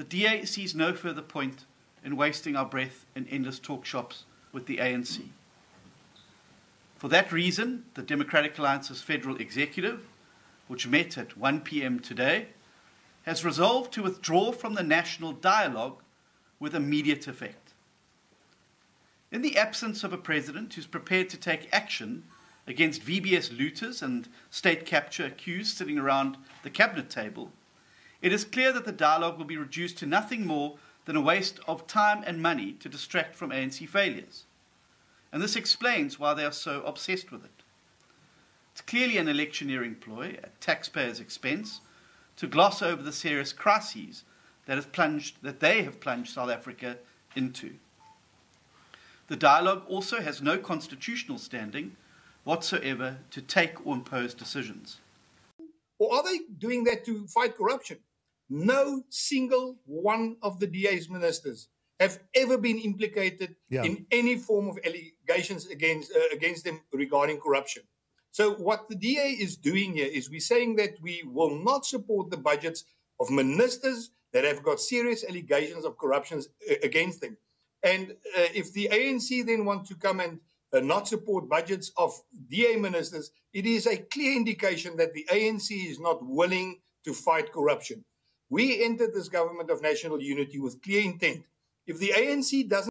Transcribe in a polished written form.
the DA sees no further point in wasting our breath in endless talk shops with the ANC. For that reason, the Democratic Alliance's federal executive, which met at 1 p.m. today, has resolved to withdraw from the national dialogue with immediate effect. In the absence of a president who's prepared to take action against VBS looters and state capture accused sitting around the cabinet table, it is clear that the dialogue will be reduced to nothing more than a waste of time and money to distract from ANC failures. And this explains why they are so obsessed with it. It's clearly an electioneering ploy at taxpayers' expense to gloss over the serious crises that they have plunged South Africa into. The dialogue also has no constitutional standing whatsoever to take or impose decisions. Or are they doing that to fight corruption? No single one of the DA's ministers have ever been implicated in any form of allegations against them regarding corruption. So what the DA is doing here is we're saying that we will not support the budgets of ministers that have got serious allegations of corruption against them. And if the ANC then want to come and not support budgets of DA ministers, it is a clear indication that the ANC is not willing to fight corruption. We entered this government of national unity with clear intent. If the ANC doesn't